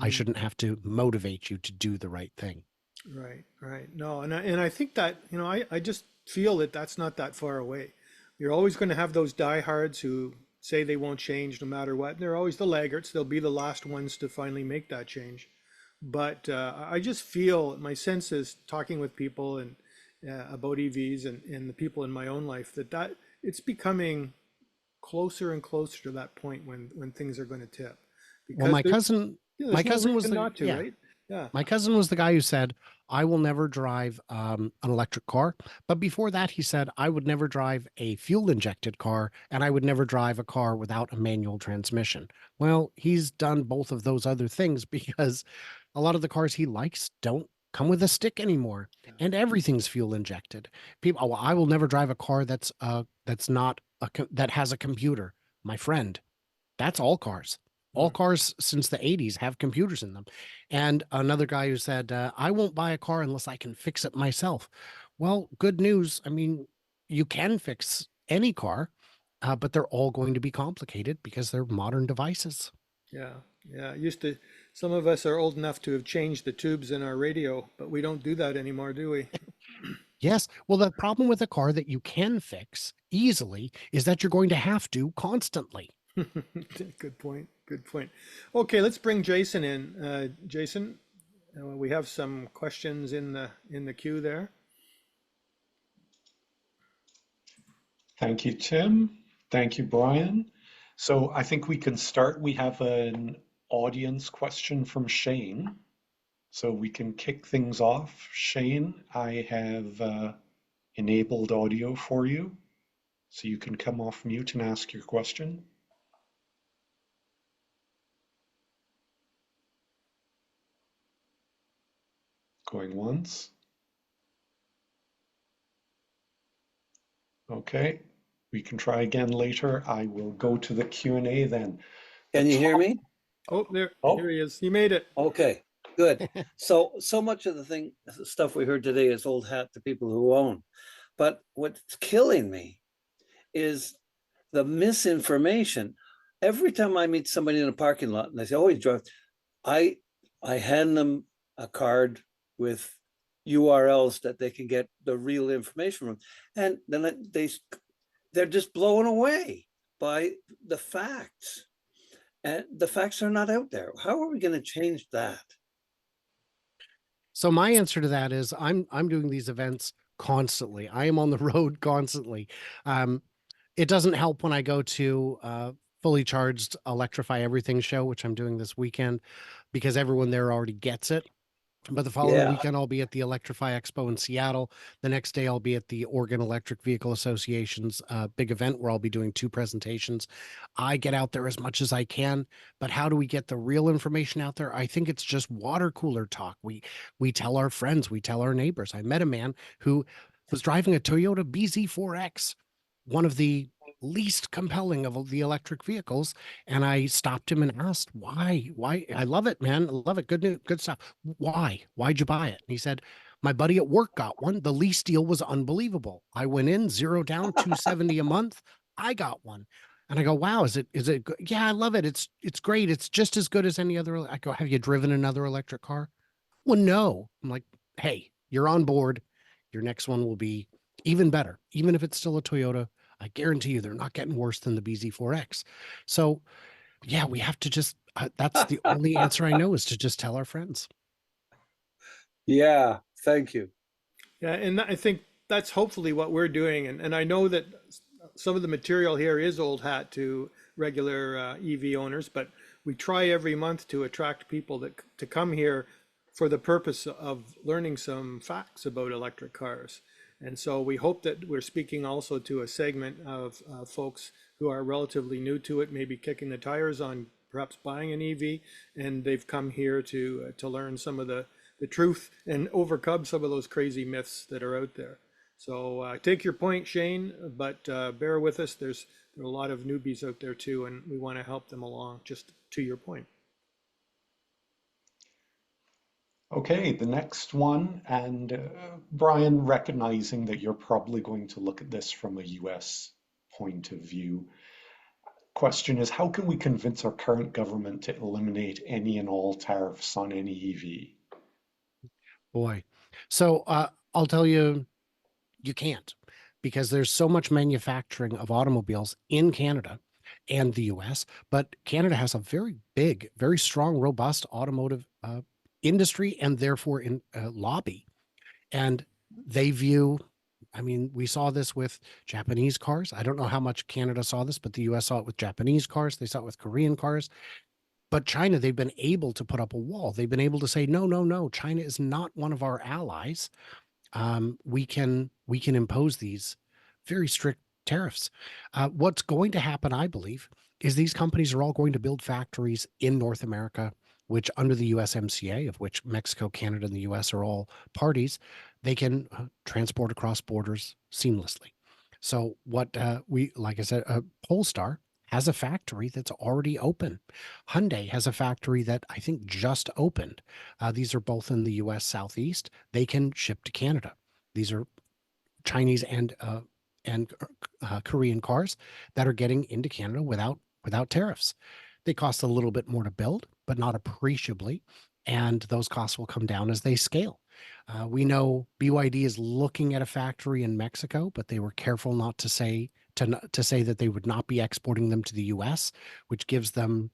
I Mhm. shouldn't have to motivate you to do the right thing. Right, right. No, and I think that, I just feel that that's not that far away. You're always going to have those diehards who say they won't change no matter what. And they're always the laggards. They'll be the last ones to finally make that change. But I just feel, my sense is talking with people and about EVs and the people in my own life that it's becoming closer and closer to that point when things are going to tip Well, because my cousin, there's my no cousin was reason the not to, yeah, right? Yeah. My cousin was the guy who said, I will never drive an electric car. But before that, he said, I would never drive a fuel injected car and I would never drive a car without a manual transmission. Well, he's done both of those other things because a lot of the cars he likes don't come with a stick anymore and everything's fuel injected. People, oh, I will never drive a car that's not that has a computer. My friend, that's all cars. All Mm. cars since the 80s have computers in them. And another guy who said, I won't buy a car unless I can fix it myself. Well, good news. I mean, you can fix any car, but they're all going to be complicated because they're modern devices. Yeah. Yeah. Some of us are old enough to have changed the tubes in our radio, but we don't do that anymore, do we? Yes. Well, the problem with a car that you can fix easily is that you're going to have to constantly. Good point. Good point. Okay, let's bring Jason in. Jason, we have some questions in the queue there. Thank you, Tim. Thank you, Brian. So I think we can start. We have an audience question from Shane. So we can kick things off. Shane, I have enabled audio for you. So you can come off mute and ask your question. Going once. Okay, we can try again later. I will go to the Q&A then. Can you hear me? Oh, here Oh. he is. He made it. Okay, good. So much of the stuff we heard today is old hat to people who own. But what's killing me is the misinformation. Every time I meet somebody in a parking lot and they say, "Oh, he drove," I hand them a card with URLs that they can get the real information from, and then they're just blown away by the facts. And the facts are not out there. How are we going to change that? So my answer to that is I'm doing these events constantly. I am on the road constantly. It doesn't help when I go to fully charged Electrify Everything show, which I'm doing this weekend, because everyone there already gets it. But the following Yeah. weekend, I'll be at the Electrify Expo in Seattle. The next day, I'll be at the Oregon Electric Vehicle Association's big event where I'll be doing 2 presentations. I get out there as much as I can, but how do we get the real information out there? I think it's just water cooler talk. We tell our friends, we tell our neighbors. I met a man who was driving a Toyota BZ4X, one of the least compelling of the electric vehicles, and I stopped him and asked why. I love it, man. I love it. Good stuff. Why'd you buy it? And he said, my buddy at work got one. The lease deal was unbelievable. I went in 0 down, 270 a month. I got one. And I go, wow, is it good? Yeah, I love it. It's great. It's just as good as any other. I go, have you driven another electric car? Well, no. I'm like, hey, you're on board. Your next one will be even better, even if it's still a Toyota. I guarantee you they're not getting worse than the BZ4X. So, yeah, we have to just, that's the only answer I know is to just tell our friends. Yeah, thank you. Yeah, and I think that's hopefully what we're doing. And I know that some of the material here is old hat to regular EV owners, but we try every month to attract people to come here for the purpose of learning some facts about electric cars. And so we hope that we're speaking also to a segment of folks who are relatively new to it, maybe kicking the tires on perhaps buying an EV, and they've come here to learn some of the truth and overcome some of those crazy myths that are out there. So take your point, Shane, but bear with us. There are a lot of newbies out there too, and we want to help them along, just to your point. Okay, the next one, and Brian, recognizing that you're probably going to look at this from a US point of view, question is, how can we convince our current government to eliminate any and all tariffs on any EV? Boy. So I'll tell you, you can't, because there's so much manufacturing of automobiles in Canada and the US, but Canada has a very big, very strong, robust automotive industry and therefore in lobby. And they view, I mean, we saw this with Japanese cars. I don't know how much Canada saw this, but the US saw it with Japanese cars. They saw it with Korean cars. But China, they've been able to put up a wall. They've been able to say, no, no, no, China is not one of our allies. We can impose these very strict tariffs. What's going to happen, I believe, is these companies are all going to build factories in North America, which under the USMCA, of which Mexico, Canada, and the US are all parties, they can transport across borders seamlessly. So what like I said, Polestar has a factory that's already open. Hyundai has a factory that I think just opened. These are both in the US Southeast. They can ship to Canada. These are Chinese and Korean cars that are getting into Canada without tariffs. They cost a little bit more to build, but not appreciably, and those costs will come down as they scale. We know BYD is looking at a factory in Mexico, but they were careful not to say that they would not be exporting them to the U.S., which gives them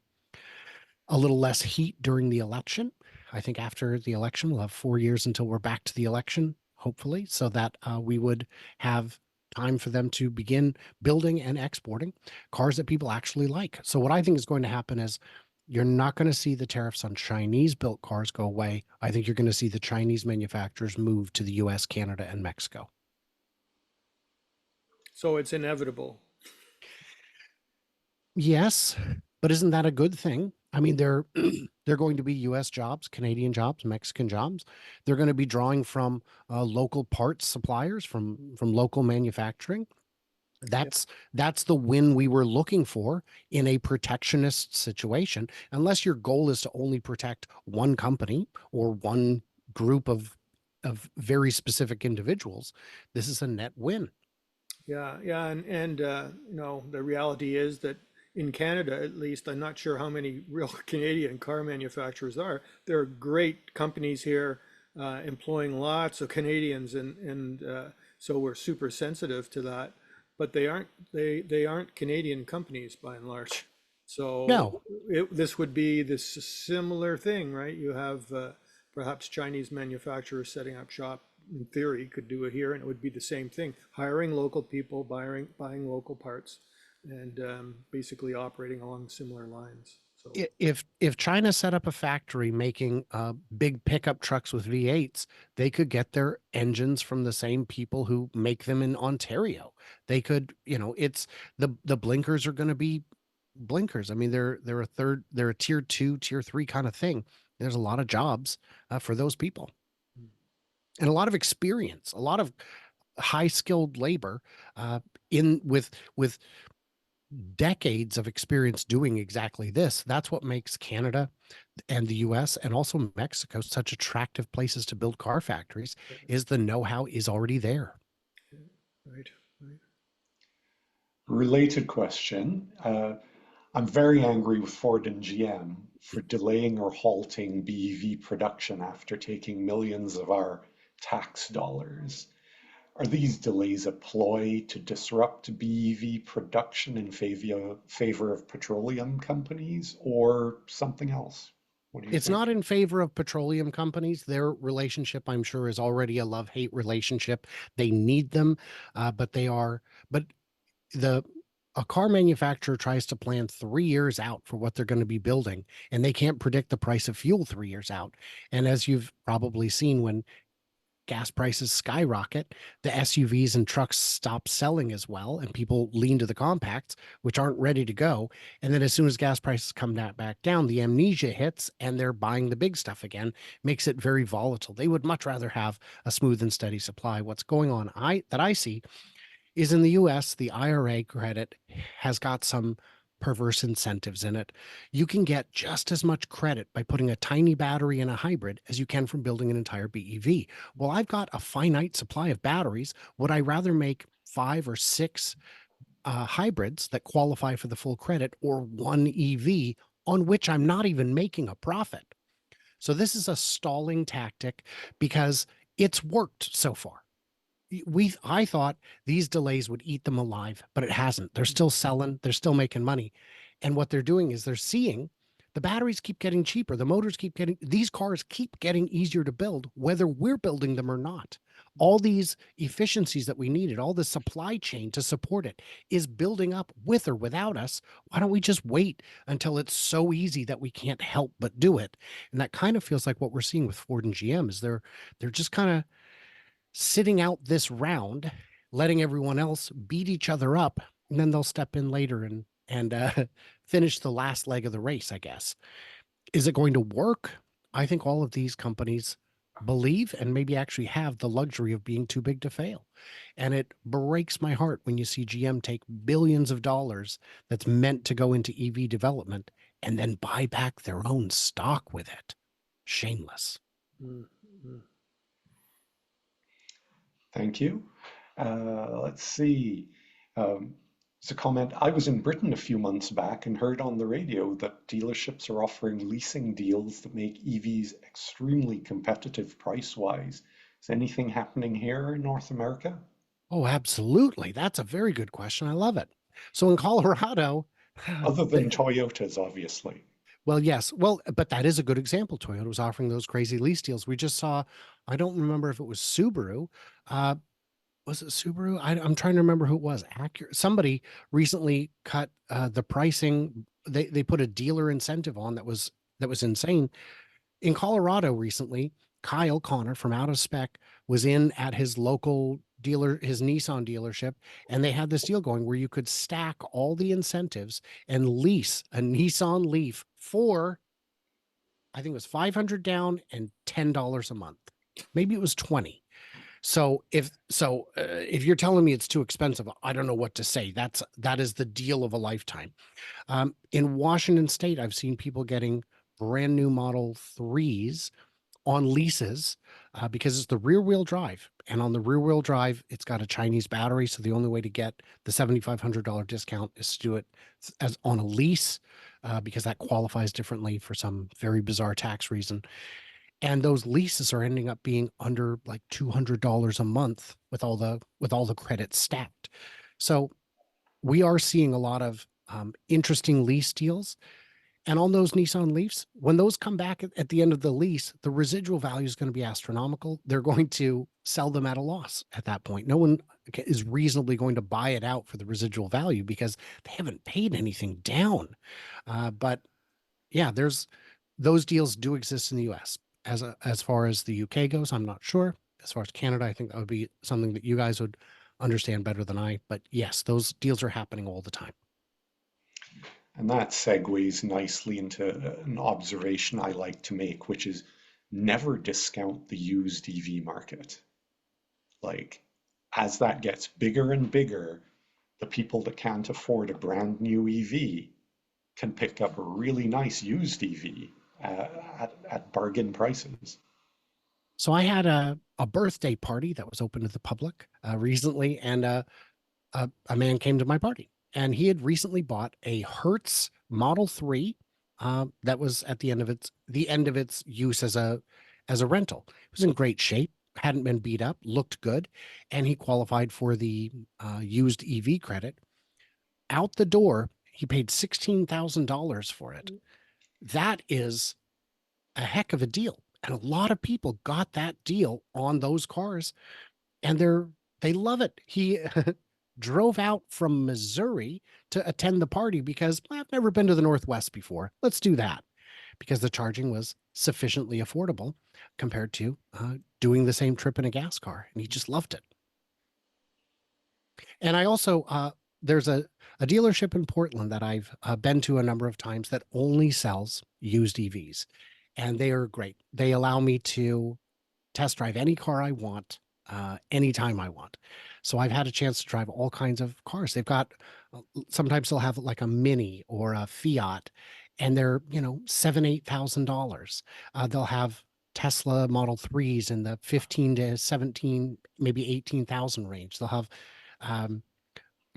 a little less heat during the election. I think after the election, we'll have 4 years until we're back to the election, hopefully, so that we would have time for them to begin building and exporting cars that people actually like. So what I think is going to happen is you're not going to see the tariffs on Chinese built cars go away. I think you're going to see the Chinese manufacturers move to the US, Canada, and Mexico. So it's inevitable. Yes, but isn't that a good thing? I mean, they're they're going to be U.S. jobs, Canadian jobs, Mexican jobs. They're going to be drawing from local parts suppliers, from local manufacturing. That's the win we were looking for in a protectionist situation. Unless your goal is to only protect one company or one group of very specific individuals, this is a net win. Yeah, yeah, and the reality is that in Canada, at least, I'm not sure how many real Canadian car manufacturers are. There are great companies here employing lots of Canadians, and so we're super sensitive to that. But they aren't Canadian companies by and large. So No, this would be this similar thing, right? You have perhaps Chinese manufacturers setting up shop in theory could do it here, and it would be the same thing, hiring local people, buying local parts, and basically operating along similar lines. So if China set up a factory making big pickup trucks with V8s, they could get their engines from the same people who make them in Ontario. They could, it's the blinkers are going to be blinkers. I mean, they're a tier 2, tier 3 kind of thing. There's a lot of jobs for those people and a lot of experience, a lot of high skilled labor in with decades of experience doing exactly this. That's what makes Canada and the US and also Mexico such attractive places to build car factories, is the know-how is already there. right, right. Related question. I'm very angry with Ford and GM for delaying or halting BEV production after taking millions of our tax dollars. Are these delays a ploy to disrupt BEV production in favor of petroleum companies or something else? What do you It's think? not in favor of petroleum companies. Their relationship, I'm sure, is already a love-hate relationship. They need them, but the a car manufacturer tries to plan 3 years out for what they're going to be building, and they can't predict the price of fuel 3 years out. And as you've probably seen, when gas prices skyrocket, the SUVs and trucks stop selling as well, and people lean to the compacts, which aren't ready to go. And then as soon as gas prices come back down, the amnesia hits and they're buying the big stuff again, makes it very volatile. They would much rather have a smooth and steady supply. What's going on that I see is in the US, the IRA credit has got some perverse incentives in it. You can get just as much credit by putting a tiny battery in a hybrid as you can from building an entire BEV. Well, I've got a finite supply of batteries. Would I rather make 5 or 6 hybrids that qualify for the full credit, or one EV on which I'm not even making a profit? So this is a stalling tactic because it's worked so far. I thought these delays would eat them alive, but it hasn't. They're still selling, they're still making money. And what they're doing is they're seeing the batteries keep getting cheaper. The motors keep getting, these cars keep getting easier to build, whether we're building them or not. All these efficiencies that we needed, all the supply chain to support it is building up with or without us. Why don't we just wait until it's so easy that we can't help but do it? And that kind of feels like what we're seeing with Ford and GM is they're just kind of sitting out this round, letting everyone else beat each other up, and then they'll step in later and finish the last leg of the race, I guess. Is it going to work? I think all of these companies believe and maybe actually have the luxury of being too big to fail. And it breaks my heart when you see GM take billions of dollars that's meant to go into EV development and then buy back their own stock with it. Shameless. Mhm. Thank you. Let's see. It's a comment. I was in Britain a few months back and heard on the radio that dealerships are offering leasing deals that make EVs extremely competitive price-wise. Is anything happening here in North America? Oh, absolutely. That's a very good question. I love it. So in Colorado, Other than Toyotas, obviously. well, yes. Well, but that is a good example. Toyota was offering those crazy lease deals. We just saw, I don't remember if it was Subaru. Was it Subaru? I'm trying to remember who it was. Accurate. Somebody recently cut the pricing. They put a dealer incentive on that was insane. In Colorado recently, Kyle Connor from Out of Spec was in at his local dealer, his Nissan dealership, and they had this deal going where you could stack all the incentives and lease a Nissan Leaf for, I think it was 500 down and $10 a month. Maybe it was 20. So if you're telling me it's too expensive, I don't know what to say. That is the deal of a lifetime. In Washington State, I've seen people getting brand new Model 3s on leases because it's the rear wheel drive. And on the rear wheel drive, it's got a Chinese battery. So the only way to get the $7,500 discount is to do it as on a lease because that qualifies differently for some very bizarre tax reason. And those leases are ending up being under like $200 a month with all the credits stacked. So we are seeing a lot of interesting lease deals. And on those Nissan Leafs, when those come back at the end of the lease, the residual value is going to be astronomical. They're going to sell them at a loss at that point. No one is reasonably going to buy it out for the residual value because they haven't paid anything down. But yeah, those deals do exist in the US. As far as the UK goes, I'm not sure. As far as Canada, I think that would be something that you guys would understand better than I. But yes, those deals are happening all the time. And that segues nicely into an observation I like to make, which is never discount the used EV market. Like, as that gets bigger and bigger, the people that can't afford a brand new EV can pick up a really nice used EV at bargain prices. So I had a birthday party that was open to the public recently, and a man came to my party, and he had recently bought a Hertz Model 3 that was at the end of its use as a rental. It was in great shape, hadn't been beat up, looked good, and he qualified for the used EV credit. Out the door, he paid $16,000 for it. That is a heck of a deal. And a lot of people got that deal on those cars and they love it. He drove out from Missouri to attend the party because well, I've never been to the Northwest before. Let's do that because the charging was sufficiently affordable compared to doing the same trip in a gas car. And he just loved it. And I also, there's a dealership in Portland that I've been to a number of times that only sells used EVs. And they are great. They allow me to test drive any car I want, anytime I want. So I've had a chance to drive all kinds of cars. They've got, sometimes they'll have like a Mini or a Fiat, and they're, $7,000-8,000. They'll have Tesla Model 3s in the 15 to 17, maybe 18,000 range. They'll have um,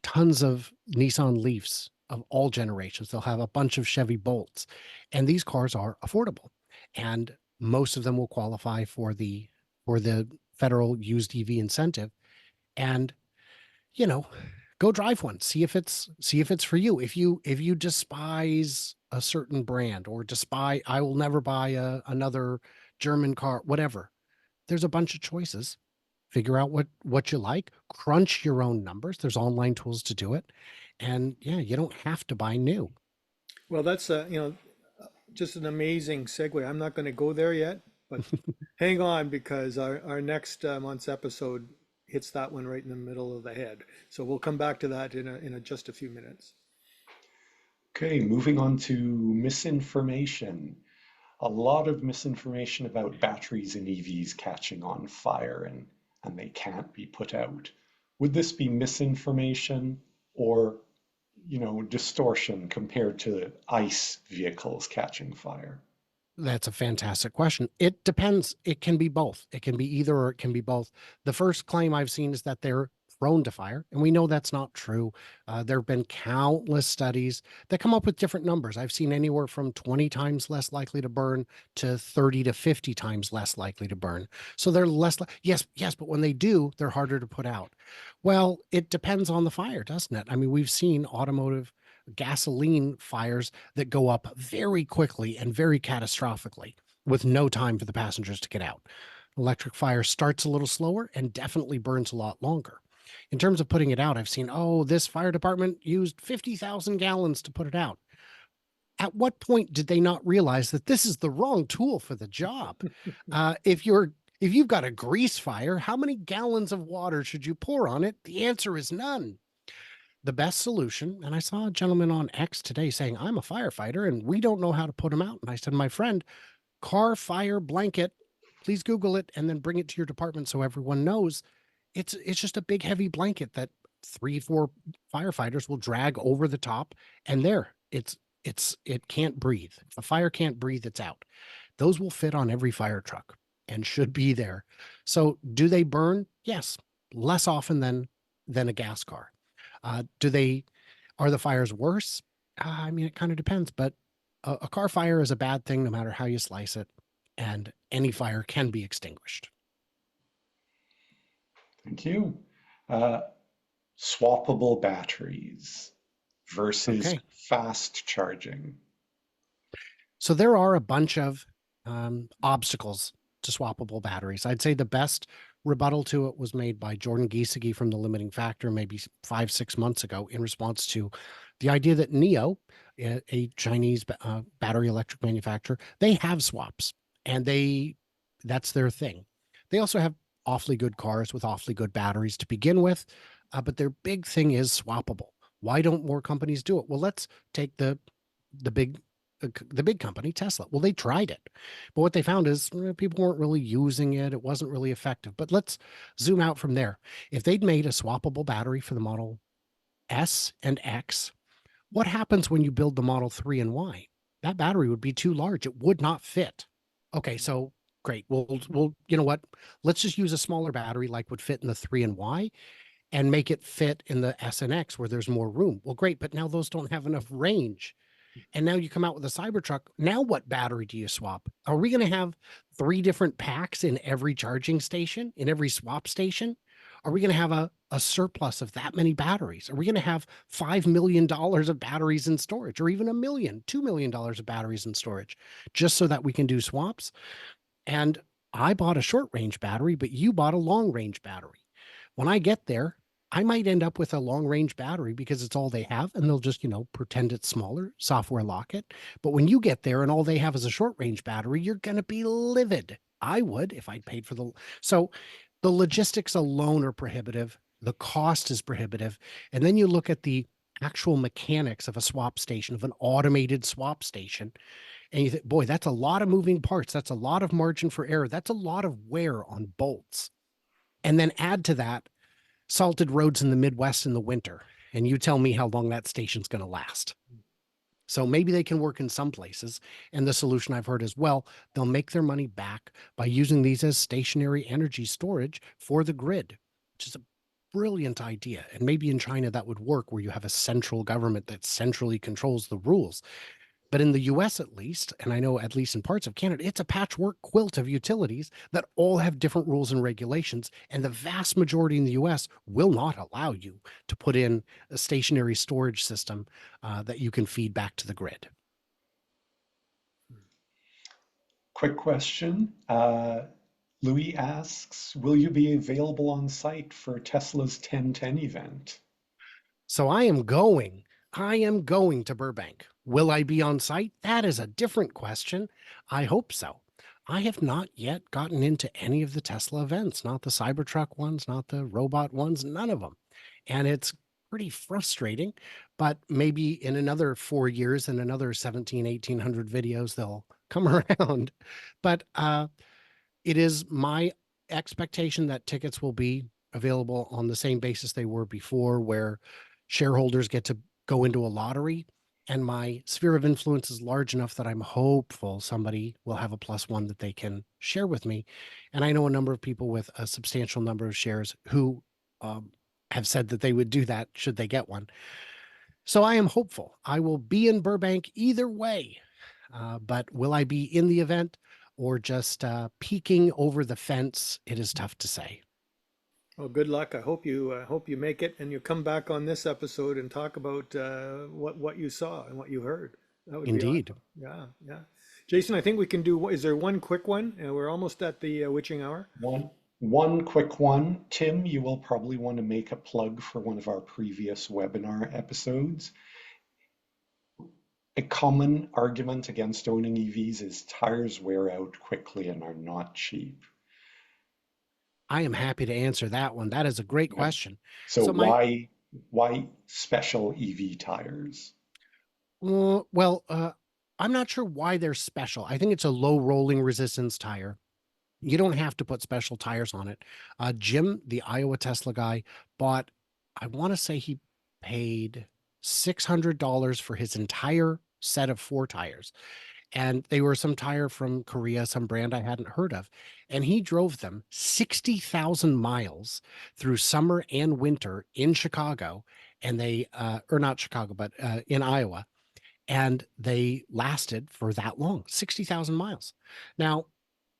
tons of Nissan Leafs of all generations. They'll have a bunch of Chevy Bolts, and these cars are affordable, and most of them will qualify for the federal used EV incentive. And you know, go drive one. See if it's for you. If you despise a certain brand or despise, I will never buy another German car, whatever. There's a bunch of choices. Figure out what you like, crunch your own numbers. There's online tools to do it. And yeah, you don't have to buy new. Well, that's just an amazing segue. I'm not going to go there yet, but hang on because our next month's episode hits that one right in the middle of the head. So we'll come back to that in just a few minutes. Okay, moving on to misinformation. A lot of misinformation about batteries in EVs catching on fire and they can't be put out. Would this be misinformation or, distortion compared to ICE vehicles catching fire? That's a fantastic question. It depends. It can be both. It can be either or it can be both. The first claim I've seen is that they're prone to fire, and we know that's not true. There have been countless studies that come up with different numbers. I've seen anywhere from 20 times less likely to burn to 30 to 50 times less likely to burn. So they're less, yes, but when they do, they're harder to put out. Well, it depends on the fire, doesn't it? I mean, we've seen automotive gasoline fires that go up very quickly and very catastrophically with no time for the passengers to get out. Electric fire starts a little slower and definitely burns a lot longer. In terms of putting it out, I've seen, this fire department used 50,000 gallons to put it out. At what point did they not realize that this is the wrong tool for the job? If you've got a grease fire, how many gallons of water should you pour on it? The answer is none. The best solution, and I saw a gentleman on X today saying, I'm a firefighter and we don't know how to put them out. And I said, my friend, car fire blanket, please Google it and then bring it to your department so everyone knows. It's just a big heavy blanket that 3-4 firefighters will drag over the top, and it can't breathe. If a fire can't breathe, it's out. Those will fit on every fire truck and should be there. So do they burn? Yes, less often than a gas car. Are the fires worse? I mean, it kind of depends, but a car fire is a bad thing no matter how you slice it, and any fire can be extinguished. Thank you. Swappable batteries versus Okay. fast charging. So there are a bunch of obstacles to swappable batteries. I'd say the best rebuttal to it was made by Jordan Giesecke from The Limiting Factor maybe 5-6 months ago in response to the idea that NIO, a Chinese battery electric manufacturer, they have swaps and that's their thing. They also have awfully good cars with awfully good batteries to begin with, but their big thing is swappable. Why don't more companies do it? Well, let's take the big company, Tesla. Well, they tried it, but what they found is people weren't really using it. It wasn't really effective. But let's zoom out from there. If they'd made a swappable battery for the Model S and X, what happens when you build the Model 3 and Y? That battery would be too large. It would not fit. Okay, so great. We'll you know what? Let's just use a smaller battery like would fit in the 3 and Y and make it fit in the S and X where there's more room. Well, great, but now those don't have enough range. And now you come out with a Cybertruck. Now what battery do you swap? Are we going to have 3 different packs in every charging station, in every swap station? Are we going to have a surplus of that many batteries? Are we going to have $5 million of batteries in storage, or even $1 million, $2 million of batteries in storage, just so that we can do swaps? And I bought a short range battery, but you bought a long range battery. When I get there, I might end up with a long range battery because it's all they have, and they'll just, pretend it's smaller, software lock it. But when you get there and all they have is a short range battery, you're going to be livid. I would if I'd paid for so the logistics alone are prohibitive. The cost is prohibitive. And then you look at the actual mechanics of a swap station, of an automated swap station, and you think, boy, that's a lot of moving parts. That's a lot of margin for error. That's a lot of wear on bolts. And then add to that salted roads in the Midwest in the winter, and you tell me how long that station's going to last. So maybe they can work in some places. And the solution I've heard is, well, they'll make their money back by using these as stationary energy storage for the grid, which is a brilliant idea. And maybe in China that would work, where you have a central government that centrally controls the rules. But in the US at least, and I know at least in parts of Canada, it's a patchwork quilt of utilities that all have different rules and regulations. And the vast majority in the US will not allow you to put in a stationary storage system that you can feed back to the grid. Quick question. Louis asks, will you be available on site for Tesla's 1010 event? So I am going to Burbank. Will I be on site? That is a different question. I hope so. I have not yet gotten into any of the Tesla events, not the Cybertruck ones, not the robot ones, none of them. And it's pretty frustrating, but maybe in another 4 years and another 1800 videos, they'll come around. But it is my expectation that tickets will be available on the same basis they were before, where shareholders get to go into a lottery. And my sphere of influence is large enough that I'm hopeful somebody will have a +1 that they can share with me. And I know a number of people with a substantial number of shares who have said that they would do that should they get one. So I am hopeful. I will be in Burbank either way. But will I be in the event or just peeking over the fence? It is tough to say. Well, good luck. I hope you make it and you come back on this episode and talk about what you saw and what you heard. That would be Indeed. awesome. Yeah, yeah. Jason, I think we can do. Is there one quick one? We're almost at the witching hour. One quick one. Tim, you will probably want to make a plug for one of our previous webinar episodes. A common argument against owning EVs is tires wear out quickly and are not cheap. I am happy to answer that one. That is a great question. So So why special EV tires? well, I'm not sure why they're special. I think it's a low rolling resistance tire. You don't have to put special tires on it. Jim, the Iowa Tesla guy, bought, I want to say he paid $600 for his entire set of 4 tires. And they were some tire from Korea, some brand I hadn't heard of. And he drove them 60,000 miles through summer and winter in Chicago. And they, or not Chicago, but in Iowa. And they lasted for that long, 60,000 miles. Now,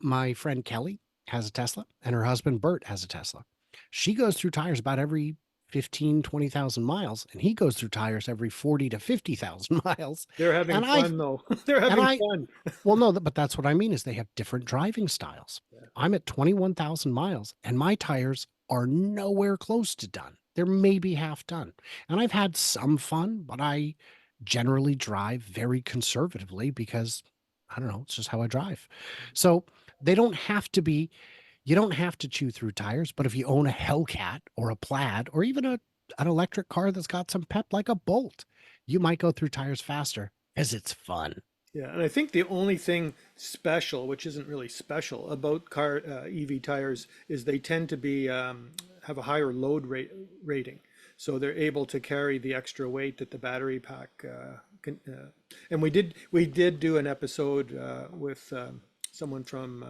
my friend Kelly has a Tesla and her husband Bert has a Tesla. She goes through tires about every 20,000 miles, and he goes through tires every 40 to 50,000 miles. They're having And fun though. They're having fun. Well, no, but that's what I mean is they have different driving styles. I'm at 21,000 miles and my tires are nowhere close to done. They're maybe half done. And I've had some fun, but I generally drive very conservatively because I don't know, it's just how I drive. So they don't have to be, you don't have to chew through tires, but if you own a Hellcat or a Plaid or even an electric car that's got some pep like a Bolt, you might go through tires faster as it's fun. Yeah, and I think the only thing special, which isn't really special, about car EV tires is they tend to be have a higher load rating, so they're able to carry the extra weight that the battery pack can. And we did do an episode with someone from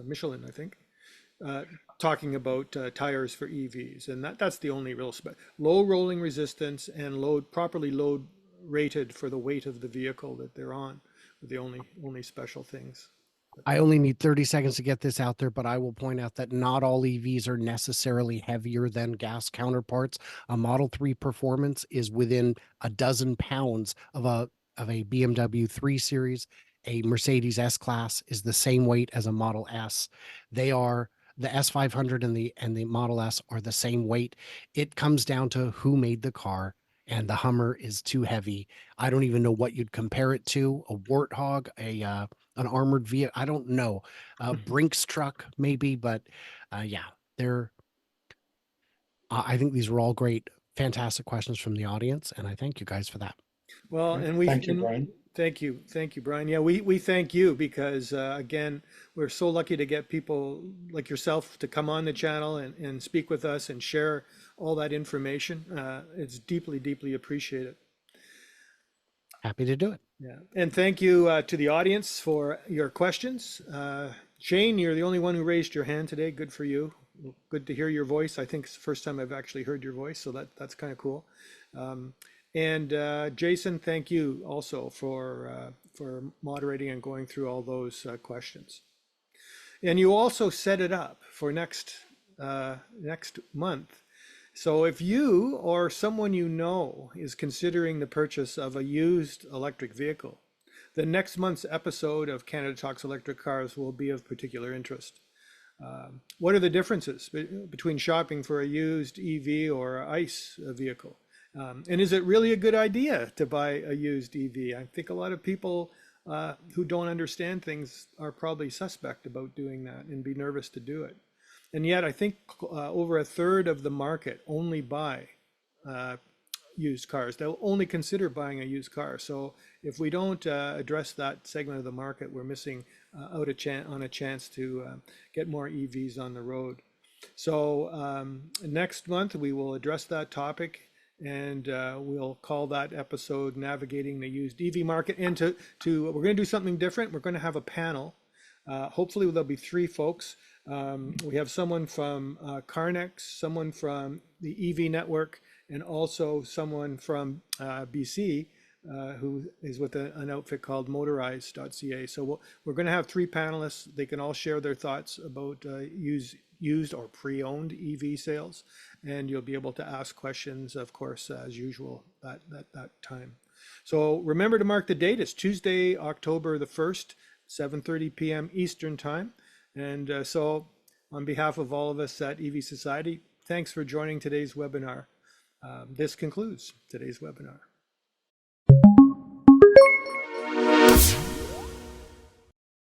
Michelin, I think, talking about tires for EVs, and that's the only real low rolling resistance and properly load rated for the weight of the vehicle that they're on. The only special things. I only need 30 seconds to get this out there, but I will point out that not all EVs are necessarily heavier than gas counterparts. A Model 3 Performance is within a dozen pounds of a BMW 3 Series. A Mercedes S-Class is the same weight as a Model S. They are the S500 and the Model S are the same weight. It comes down to who made the car. And the Hummer is too heavy. I don't even know what you'd compare it to. A Warthog, an armored vehicle. I don't know. A Brinks truck, maybe, but yeah, they're. I think these were all great, fantastic questions from the audience, and I thank you guys for that. Well, and thank you, Brian. Thank you, Brian. Yeah, we thank you because again, we're so lucky to get people like yourself to come on the channel and speak with us and share all that information. It's deeply, deeply appreciated. Happy to do it. Yeah, and thank you to the audience for your questions. Shane, you're the only one who raised your hand today. Good for you. Good to hear your voice. I think it's the first time I've actually heard your voice, so that's kind of cool. And Jason, thank you also for moderating and going through all those questions. And you also set it up for next month. So if you or someone you know is considering the purchase of a used electric vehicle, the next month's episode of Canada Talks Electric Cars will be of particular interest. What are the differences between shopping for a used EV or ICE vehicle? And is it really a good idea to buy a used EV? I think a lot of people who don't understand things are probably suspect about doing that and be nervous to do it. And yet I think over a third of the market only buy used cars. They'll only consider buying a used car. So if we don't address that segment of the market, we're missing out on a chance to get more EVs on the road. So next month we will address that topic, and we'll call that episode "Navigating the Used EV Market." And we're going to do something different. We're going to have a panel. Hopefully there'll be 3 folks. We have someone from Carnex, someone from the EV Network, and also someone from BC who is with an outfit called motorize.ca. So we're going to have 3 panelists. They can all share their thoughts about used or pre-owned EV sales, and you'll be able to ask questions, of course, as usual at that time. So remember to mark the date. It's Tuesday, October the 1st, 7:30 p.m. Eastern Time. And so on behalf of all of us at EV Society, thanks for joining today's webinar. This concludes today's webinar.